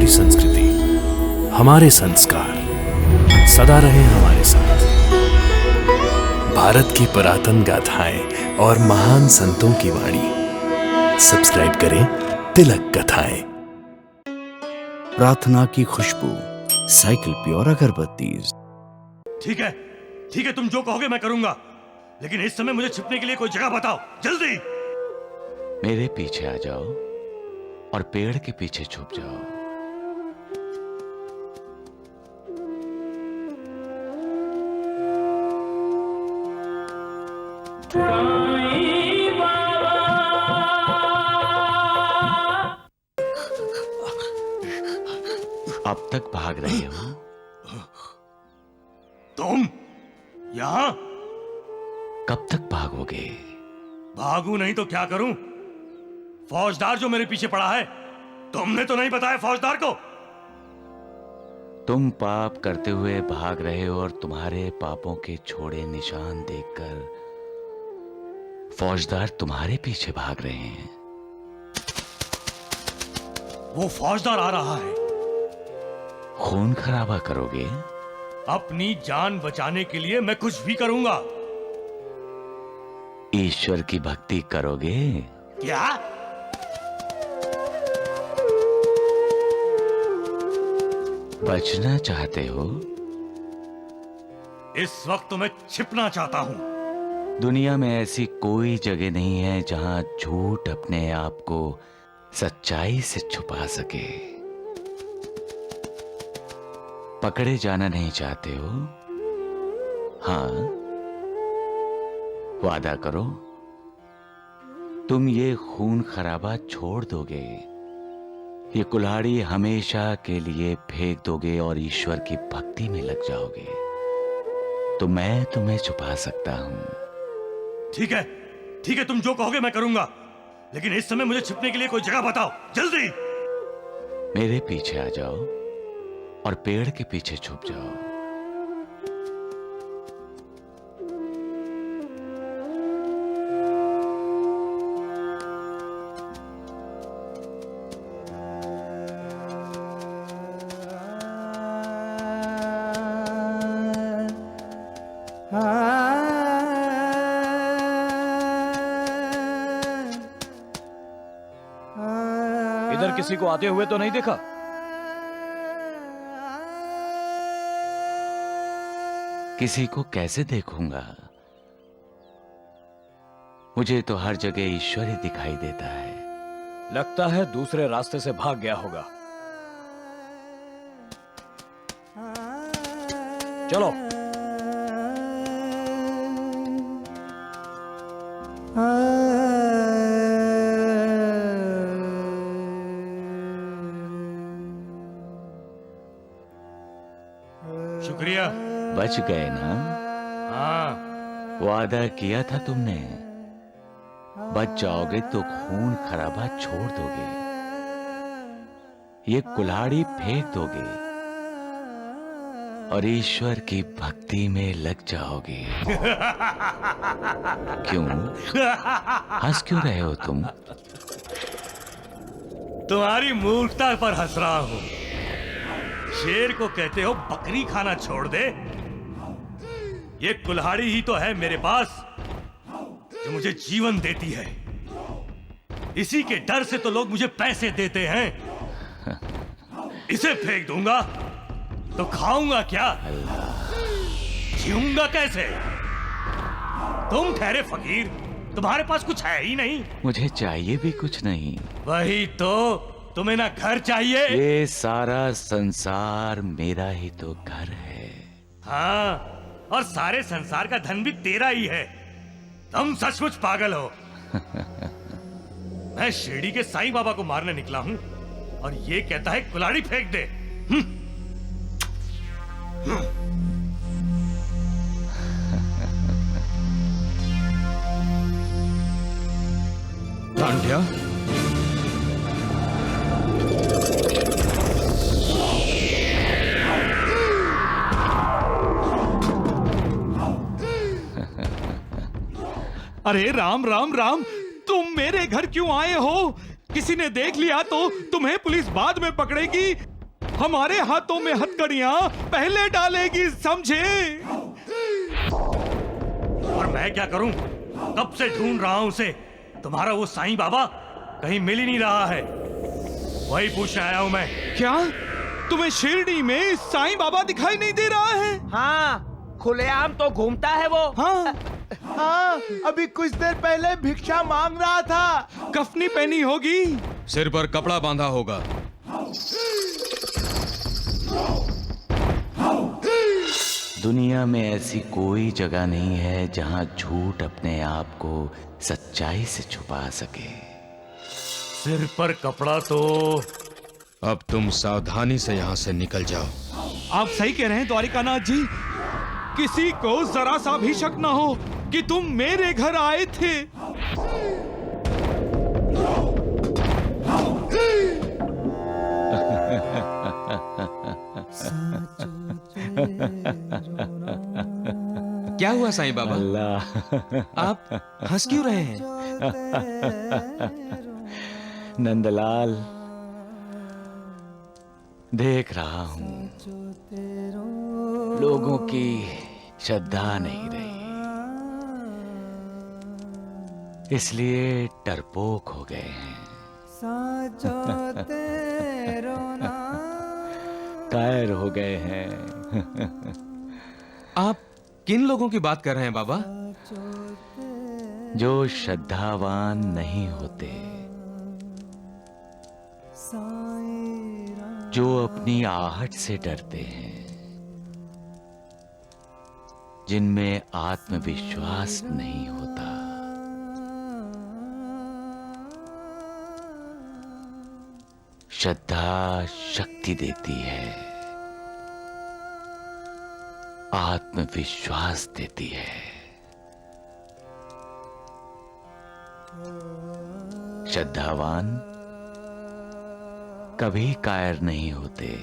हमारी संस्कृति, हमारे संस्कार सदा रहे हमारे साथ। भारत की पुरातन गाथाएं और महान संतों की वाणी। सब्सक्राइब करें तिलक कथाएं। प्रार्थना की खुशबू, साइकिल प्योर अगरबत्ती। ठीक है, तुम जो कहोगे मैं करूंगा, लेकिन इस समय मुझे छिपने के लिए कोई जगह बताओ, जल्दी। मेरे पीछे आ जाओ और पेड़ के पीछे छुप जाओ। अब तक भाग रहे हो? तुम यहां? कब तक भागोगे? भागू नहीं तो क्या करूं? फौजदार जो मेरे पीछे पड़ा है, तुमने तो नहीं बताया फौजदार को? तुम पाप करते हुए भाग रहे हो और तुम्हारे पापों के छोड़े निशान देखकर फौजदार तुम्हारे पीछे भाग रहे हैं। वो फौजदार आ रहा है। खून खराबा करोगे? अपनी जान बचाने के लिए मैं कुछ भी करूंगा। ईश्वर की भक्ति करोगे? क्या? बचना चाहते हो? इस वक्त तो मैं छिपना चाहता हूं। दुनिया में ऐसी कोई जगह नहीं है जहां झूठ अपने आप को सच्चाई से छुपा सके। पकड़े जाना नहीं चाहते हो? हाँ, वादा करो तुम ये खून खराबा छोड़ दोगे, ये कुल्हाड़ी हमेशा के लिए फेंक दोगे और ईश्वर की भक्ति में लग जाओगे, तो मैं तुम्हें छुपा सकता हूं। ठीक है, तुम जो कहोगे मैं करूंगा, लेकिन इस समय मुझे छिपने के लिए कोई जगह बताओ, जल्दी। मेरे पीछे आ जाओ और पेड़ के पीछे छुप जाओ। इधर किसी को आते हुए तो नहीं देखा? किसी को कैसे देखूंगा? मुझे तो हर जगह ईश्वर ही दिखाई देता है। लगता है दूसरे रास्ते से भाग गया होगा। चलो। शुक्रिया। बच गए ना? हाँ। वादा किया था तुमने। बच जाओगे तो खून खराबा छोड़ दोगे, ये कुल्हाड़ी फेंक दोगे और ईश्वर की भक्ति में लग जाओगे। क्यों? हंस क्यों रहे हो तुम? तुम्हारी मूर्खता पर हंस रहा हूं। शेर को कहते हो बकरी खाना छोड़ दे। ये कुल्हाड़ी ही तो है मेरे पास जो मुझे जीवन देती है। इसी के डर से तो लोग मुझे पैसे देते हैं। इसे फेंक दूंगा तो खाऊंगा क्या? जीऊंगा कैसे? तुम ठहरे फकीर, तुम्हारे पास कुछ है ही नहीं। मुझे चाहिए भी कुछ नहीं। वही तो, तुम्हें ना घर चाहिए। ये सारा संसार मेरा ही तो घर है। हाँ, और सारे संसार का धन भी तेरा ही है। तुम सचमुच पागल हो। मैं शिरडी के साईं बाबा को मारने निकला हूं और ये कहता है कुल्हाड़ी फेंक दे। डांडिया, अरे राम राम राम, तुम मेरे घर क्यों आए हो? किसी ने देख लिया तो तुम्हें पुलिस बाद में पकड़ेगी। हमारे हाथों में हथकड़ियां पहले डालेगी, समझे? और मैं क्या करूं? कब से ढूंढ रहा हूं उसे। तुम्हारा वो साईं बाबा कहीं मिल ही नहीं रहा है। वही पूछने आया हूं मैं। क्या तुम्हें शिरडी में साईं बाबा दिखाई नहीं दे रहा है? हाँ, खुलेआम तो घूमता है वो। हाँ, हाँ, अभी कुछ देर पहले भिक्षा मांग रहा था। कफनी पहनी होगी, सिर पर कपड़ा बांधा होगा। दुनिया में ऐसी कोई जगह नहीं है जहां झूठ अपने आप को सच्चाई से छुपा सके। सिर पर कपड़ा तो अब तुम सावधानी से यहाँ से निकल जाओ। आप सही कह रहे हैं द्वारिकानाथ जी। किसी को जरा सा भी शक ना हो कि तुम मेरे घर आए थे। क्या हुआ साईं बाबा? अल्लाह, आप हंस क्यों रहे हैं? नंदलाल, देख रहा हूं लोगों की श्रद्धा नहीं रही, इसलिए डरपोक हो गए हैं। कायर हो गए हैं। आप किन लोगों की बात कर रहे हैं बाबा? जो श्रद्धावान नहीं होते, जो अपनी आहट से डरते हैं, जिनमें आत्मविश्वास नहीं होता। श्रद्धा शक्ति देती है, आत्मविश्वास देती है। श्रद्धावान कभी कायर नहीं होते।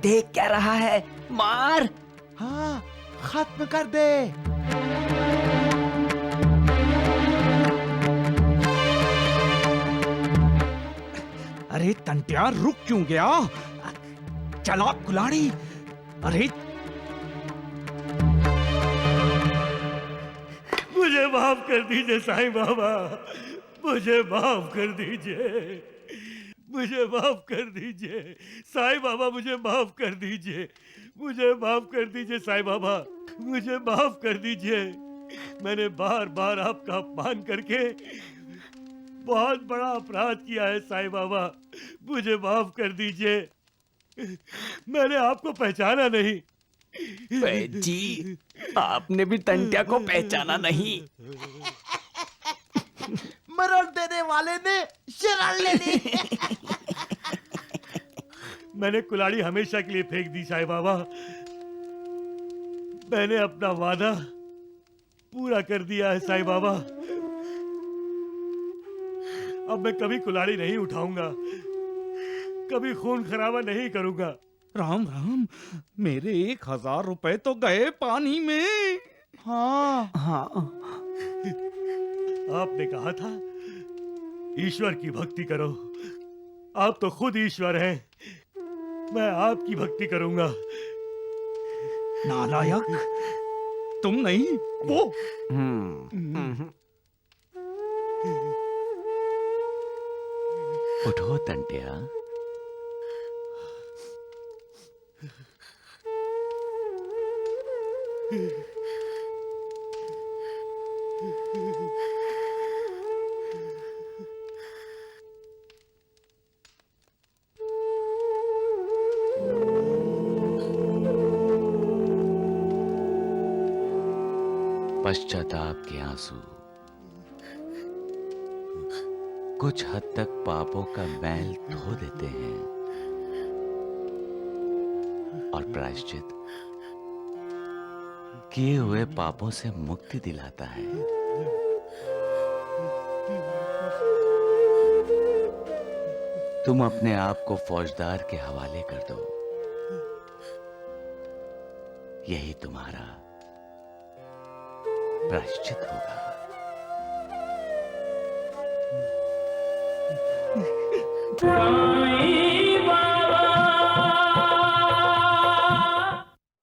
देख क्या रहा है, मार। हाँ, खत्म कर दे। अरे तंटिया, रुक क्यों गया? चला कुल्हाड़ी। अरे मुझे माफ कर दीजिए साईं बाबा, मुझे माफ कर दीजिए, मुझे माफ कर दीजिए साईं बाबा, मुझे माफ कर दीजिए, मुझे माफ कर दीजिए साईं बाबा, मुझे माफ कर दीजिए। मैंने बार बार आपका अपमान करके बहुत बड़ा अपराध किया है साईं बाबा, मुझे माफ कर दीजिए। मैंने आपको पहचाना नहीं। जी, आपने भी तंटिया को पहचाना नहीं। मरण देने वाले ने शरण ले ली। मैंने कुल्हाड़ी हमेशा के लिए फेंक दी साईं बाबा। मैंने अपना वादा पूरा कर दिया है साईं बाबा। अब मैं कभी कुल्हाड़ी नहीं उठाऊंगा, कभी खून खराबा नहीं करूंगा। राम राम, मेरे 1000 रुपए तो गए पानी में। हाँ, हाँ, आपने कहा था ईश्वर की भक्ति करो। आप तो खुद ईश्वर हैं। मैं आपकी भक्ति करूंगा। नालायक, तुम नहीं वो। उठो तंटिया। पश्चाताप के आंसू कुछ हद तक पापों का मैल धो देते हैं, और प्रायश्चित किए हुए पापों से मुक्ति दिलाता है। तुम अपने आप को फौजदार के हवाले कर दो, यही तुम्हारा प्रायश्चित होगा।